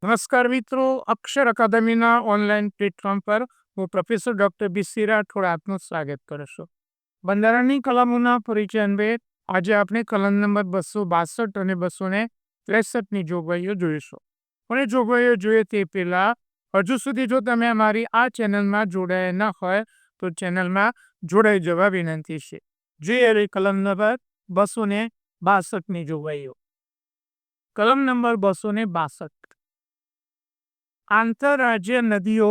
નમસ્કાર મિત્રો, અક્ષર અકાદમીના online platform પર હું પ્રોફેસર ડોક્ટર બી.સી. રાઠોડ આપનું સ્વાગત કરું છું. બંધારણની કલમોના પરિચય અન્વયે આજે આપણે કલમ નંબર 262 અને 263ની જોગવાઈઓ જોઈશું. પણ એ જોગવાઈઓ જોઈએ તે પહેલા હજુ સુધી જો તમે અમારી આ ચેનલમાં જોડાયા ન હોય તો ચેનલમાં જોડાઈ જવા વિનંતી છે. જોઈએ કલમ નંબર 262ની જોગવાઈઓ. કલમ નંબર 262. આંતરરાજ્ય નદીઓ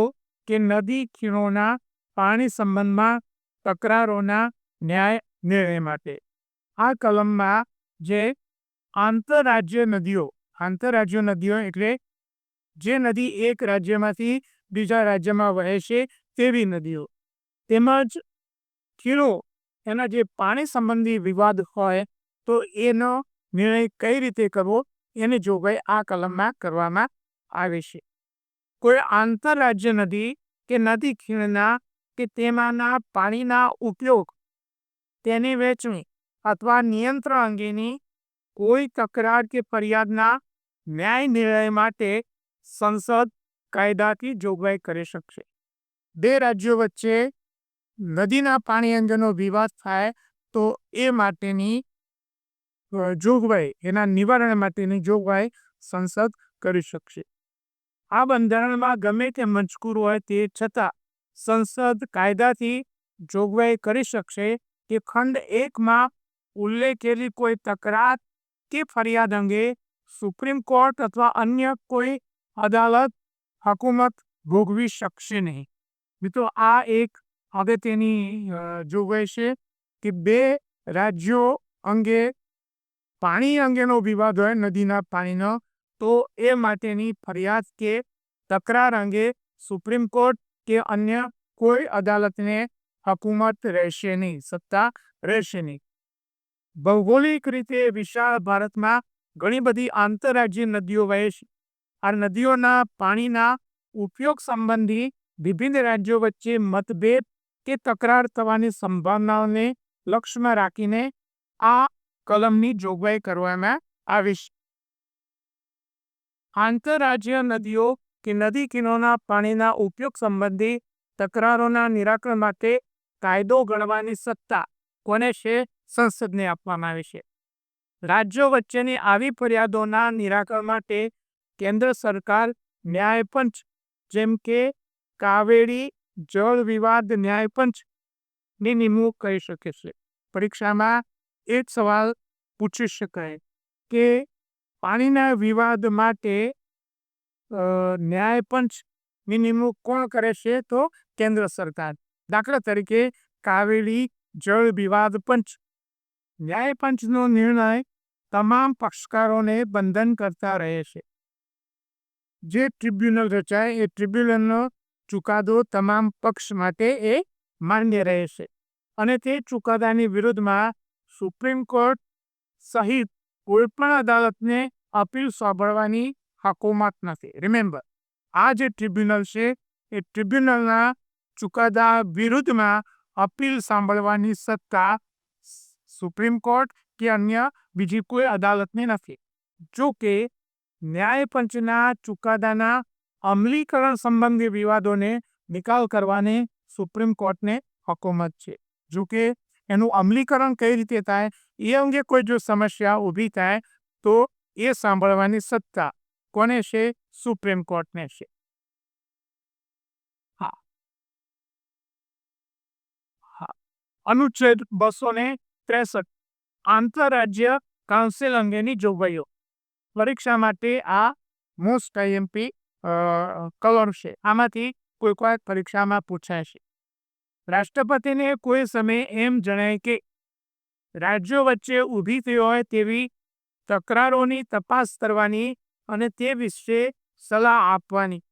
કે નદી ખીણોના પાણી સંબંધમાં તકરારોના ન્યાય નિર્ણય માટે. આ કલમમાં જે આંતરરાજ્ય નદીઓ એટલે જે નદી એક રાજ્યમાંથી બીજા રાજ્યમાં વહે છે તેવી નદીઓ, તેમજ ખીણો એના જે પાણી સંબંધી વિવાદ હોય તો એનો નિર્ણય કઈ રીતે કરવો એની જોગવાઈ આ કલમમાં કરવામાં આવે છે. કોઈ આંતરરાજ્ય નદી કે નદી ખીણના કે તેમાંના પાણીના ઉપયોગ, તેની વહેંચણી અથવા નિયંત્રણ અંગેની કોઈ તકરાર કે ફરિયાદના ન્યાય નિર્ણય માટે સંસદ કાયદાથી જોગવાઈ કરી શકશે. બે રાજ્યો વચ્ચે નદીના પાણી અંગેનો વિવાદ થાય તો એ માટેની જોગવાઈ, એના નિવારણ માટેની જોગવાઈ સંસદ કરી શકશે. આ બંધારણમાં ગમે તે મજકૂર હોય તે છતાં સંસદ કાયદાથી જોગવાઈ કરી શકશે કે ખંડ 1માં ઉલ્લેખેલી કોઈ તકરાર કે ફરિયાદ અંગે સુપ્રીમ કોર્ટ અથવા અન્ય કોઈ અદાલત હકુમત ભોગવી શકશે નહીં. મિત્રો, આ એક અગત્યની જોગવાઈ છે કે બે રાજ્યો અંગે પાણી અંગેનો વિવાદ હોય નદીના પાણીનો, તો એ માટેની ફરિયાદ કે તકરાર અંગે સુપ્રીમ કોર્ટ કે અન્ય કોઈ અદાલતને હકુમત રહેશે નહીં, સત્તા રહેશે નહીં. ભૌગોલિક રીતે વિશાળ ભારતમાં ઘણી બધી આંતરરાજ્ય નદીઓ વહે છે. આ નદીઓના પાણીના ઉપયોગ સંબંધી વિભિન્ન રાજ્યો વચ્ચે મતભેદ કે તકરાર થવાની સંભાવનાઓને લક્ષ્યમાં રાખીને આ કલમની જોગવાઈ કરવામાં આવી છે. આંતરરાજ્ય નદીઓ કે નદી કિનારાના પાણીના ઉપયોગ સંબંધી તકરારોના નિરાકરણ માટે કાયદો ઘડવાની સત્તા કોને છે? સંસદને આપવામાં આવી છે. રાજ્યો વચ્ચેની આવી ફરિયાદોના નિરાકરણ માટે કેન્દ્ર સરકાર ન્યાયપંચ, જેમ કે કાવેરી જળ વિવાદ ન્યાયપંચની નિમણૂક કરી શકે છે. પરીક્ષામાં એક સવાલ પૂછી શકાય કે પાણીના વિવાદ માટે ન્યાયપંચની નિમણૂક કોણ કરે છે? તો કેન્દ્ર સરકાર. દાખલા તરીકે કાવેરી જળ વિવાદ પંચ. ન્યાયપંચનો નિર્ણય તમામ પક્ષકારોને બંધન કરતા રહે છે. જે ટ્રિબ્યુનલ રચાય એ ટ્રિબ્યુનલનો ચુકાદો તમામ પક્ષ માટે એ માન્ય રહે છે અને તે ચુકાદાની વિરુદ્ધમાં સુપ્રીમ કોર્ટ સહિત કોઈ પણ અદાલતને અપીલ સાંભળવાની હકુમત નથી. રિમેમ્બર, આ જે ટ્રિબ્યુનલ છે એ ટ્રિબ્યુનલના ચુકાદા વિરુદ્ધમાં અપીલ સાંભળવાની સત્તા સુપ્રીમ કોર્ટ કે અન્ય બીજી કોઈ અદાલતને નથી. જો કે ન્યાયપંચના ચુકાદાના અમલીકરણ સંબંધી વિવાદોને નિકાલ કરવાની સુપ્રીમ કોર્ટને હકુમત છે. જો કે એનું અમલીકરણ કઈ રીતે થાય એ અંગે કોઈ જો સમસ્યા ઊભી થાય તો એ સાંભળવાની સત્તા કોને છે? સુપ્રીમ કોર્ટને છે. અનુચ્છેદ 263 આંતરરાજ્ય કાઉન્સિલ અંગેની જોગવાઈઓ. પરીક્ષા માટે આ મોસ્ટ આઈએમપી કલમ છે. આમાંથી કોઈ પરીક્ષામાં પૂછાય છે. રાષ્ટ્રપતિને કોઈ સમયે એમ જણાય કે રાજ્યો વચ્ચે ઊભી થઈ હોય તેવી તકરારોની તપાસ કરવાની અને તે વિશે સલાહ આપવાની,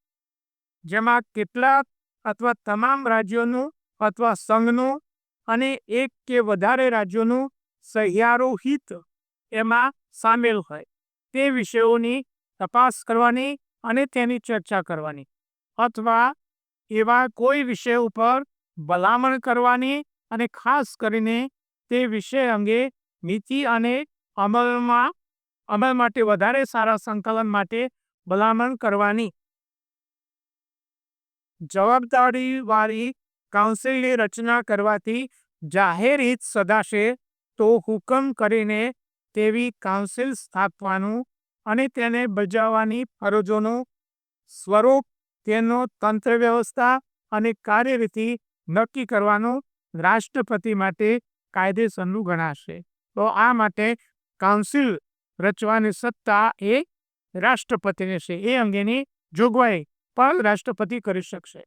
જેમાં કેટલાક અથવા તમામ રાજ્યોનું અથવા સંઘનું અને એક કે વધારે રાજ્યોનું સહિયારું હિત એમાં સામેલ હોય તે વિષયોની તપાસ કરવાની અને તેની ચર્ચા કરવાની, અથવા એવા કોઈ વિષય ઉપર ભલામણ કરવાની અને ખાસ કરીને તે વિષય અંગે નીતિ અને અમલ માટે વધારે સારા સંકલન માટે ભલામણ કરવાની જવાબદારીવાળી કાઉન્સિલની રચના કરવાથી જાહેર હિત સદાશે તો હુકમ કરીને તેવી કાઉન્સિલ સ્થાપવાનું અને તેને બજાવવાની ફરજોનું સ્વરૂપ, તેનો તંત્ર વ્યવસ્થા અને કાર્યરીતિ નક્કી કરવાનું રાષ્ટ્રપતિ માટે કાયદેસરનું ગણાશે. તો આ માટે કાઉન્સિલ રચવાની સત્તા એ રાષ્ટ્રપતિને છે. એ અંગેની જોગવાઈ પણ રાષ્ટ્રપતિ કરી શકશે.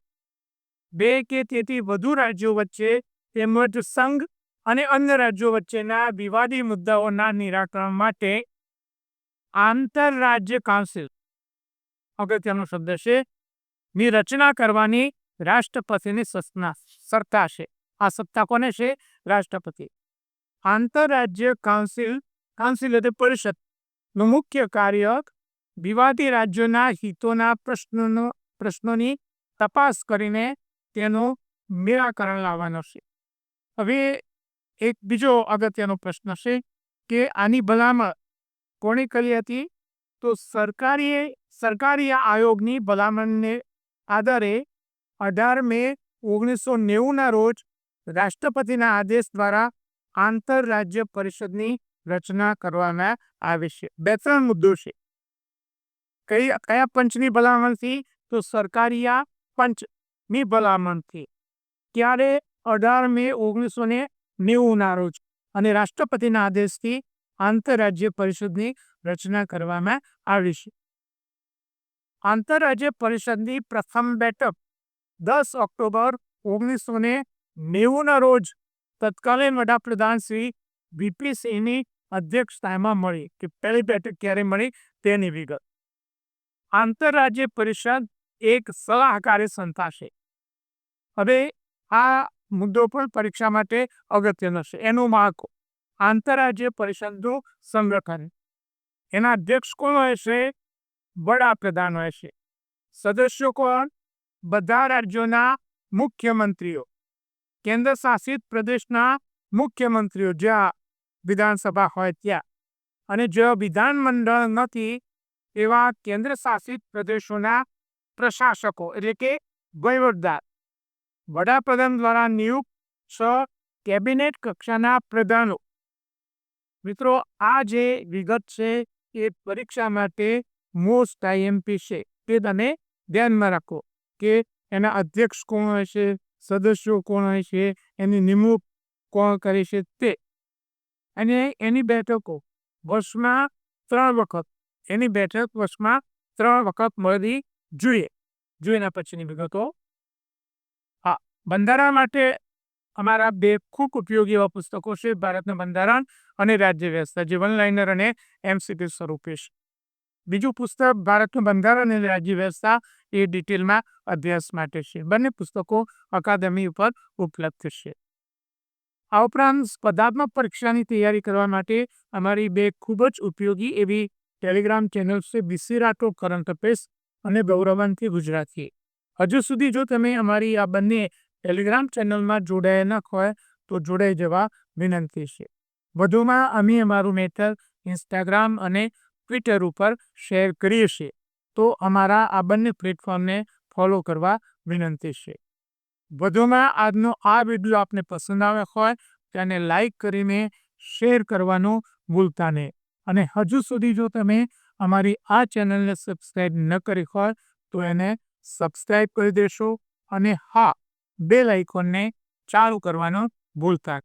2 કે તેથી વધુ રાજ્યો વચ્ચે તેમજ સંઘ અને અન્ય રાજ્યો વચ્ચેના વિવાદી મુદ્દાઓના નિરાકરણ માટે આંતરરાજ્ય કાઉન્સિલ, અગત્યનો શબ્દ છે, ની રચના કરવાની રાષ્ટ્રપતિની સત્તા છે. આ સત્તા કોને છે? રાષ્ટ્રપતિ. આંતરરાજ્ય કાઉન્સિલ એટલે પરિષદ નું મુખ્ય કાર્ય વિવાદી રાજ્યોના હિતોના પ્રશ્નોની તપાસ કરીને તેનું નિરાકરણ લાવવાનો છે. હવે એક બીજો અગત્યનો પ્રશ્ન છે કે આની ભલામણ કોણે કરી હતી? તો સરકારી આયોગની ભલામણને આધારે 18 મે 1990 રોજ રાષ્ટ્રપતિના આદેશ દ્વારા આંતરરાજ્ય પરિષદની રચના કરવામાં આવે છે. 2-3 મુદ્દો છે. કયા પંચની ભલામણથી? તો સરકારિયા પંચની ભલામણથી. ત્યારે 18 મે 1990 રોજ અને રાષ્ટ્રપતિના આદેશથી આંતરરાજ્ય પરિષદની રચના કરવામાં આવી છે. આંતરરાજ્ય પરિષદની પ્રથમ બેઠક 10 ઓક્ટોબર 1990 રોજ તત્કાલીન વડાપ્રધાન શ્રી વીપી સિંહની અધ્યક્ષતામાં મળી. કે પહેલી બેઠક ક્યારે મળી તેની વિગત. આંતરરાજ્ય પરિષદ એક સલાહકારી સંસ્થા છે. હવે આ મુદ્દો પણ પરીક્ષા માટે અગત્યનો છે. એનું માળખું, આંતરરાજ્ય પરિષદનું સંગઠન, એના અધ્યક્ષ કોણ હોય છે? વડાપ્રધાન હોય છે. સદસ્યો કોણ? બધા રાજ્યોના મુખ્યમંત્રીઓ, કેન્દ્ર શાસિત પ્રદેશના મુખ્યમંત્રીઓ જ્યાં વિધાનસભા હોય ત્યાં, અને જ્યાં વિધાનમંડળ નથી એવા કેન્દ્ર શાસિત પ્રદેશોના પ્રશાસકો એટલે કે વહીવટદાર. વડાપ્રધાન દ્વારા નિયુક્ત 6 કેબિનેટ કક્ષાના પ્રધાનો. મિત્રો, આ જે વિગત છે એ પરીક્ષા માટે મોસ્ટ આઈએમપી છે. તે તમે ધ્યાનમાં રાખો કે એના અધ્યક્ષ કોણ હોય છે, સદસ્યો કોણ હોય છે, એની નિમણૂક કોણ કરે છે તે, અને એની બેઠકો વર્ષમાં 3 વખત, એની બેઠક વર્ષમાં 3 વખત મળવી જોઈએ. એના પછીની વિગતો. હા, બંધારણ માટે અમારા 2 ખૂબ ઉપયોગી એવા પુસ્તકો છે, ભારતનું બંધારણ અને રાજ્ય વ્યવસ્થા, જે વન લાઇનર અને એમસીક્યુ સ્વરૂપે છે. બીજું પુસ્તક ભારતનું બંધારણ અને રાજ્ય વ્યવસ્થા, એ ડિટેલમાં અભ્યાસ માટે છે. બંને પુસ્તકો અકાદમી ઉપર ઉપલબ્ધ છે. આ ઉપરાંત સ્પર્ધાત્મક પરીક્ષાની તૈયારી કરવા માટે અમારી 2 ખૂબ જ ઉપયોગી એવી ટેલિગ્રામ ચેનલ છે, બીસી રાઠોડ કરંટ અફેર્સ અને ગૌરવાંથી ગુજરાતી. હજુ સુધી જો તમે અમારી આ બંને ટેલિગ્રામ ચેનલમાં જોડાયા ન હોય તો જોડાઈ જવા વિનંતી છે. વધુમાં અમે અમારું મેટર ઇન્સ્ટાગ્રામ અને ટ્વિટર ઉપર શેર કરીએ છીએ, તો અમારા આ બંને પ્લેટફોર્મને ફોલો કરવા વિનંતી છે. વધુમાં આજનો આ વિડીયો આપને પસંદ આવ્યો હોય તેને લાઈક કરીને શેર કરવાનું ભૂલતા નહીં. અને હજુ સુધી જો તમે અમારી આ ચેનલને સબસ્ક્રાઈબ ન કરી હોય તો એને સબસ્ક્રાઈબ કરી દેશો, અને હા, બેલ આઇકોનને ચાલુ કરવાનું ભૂલતા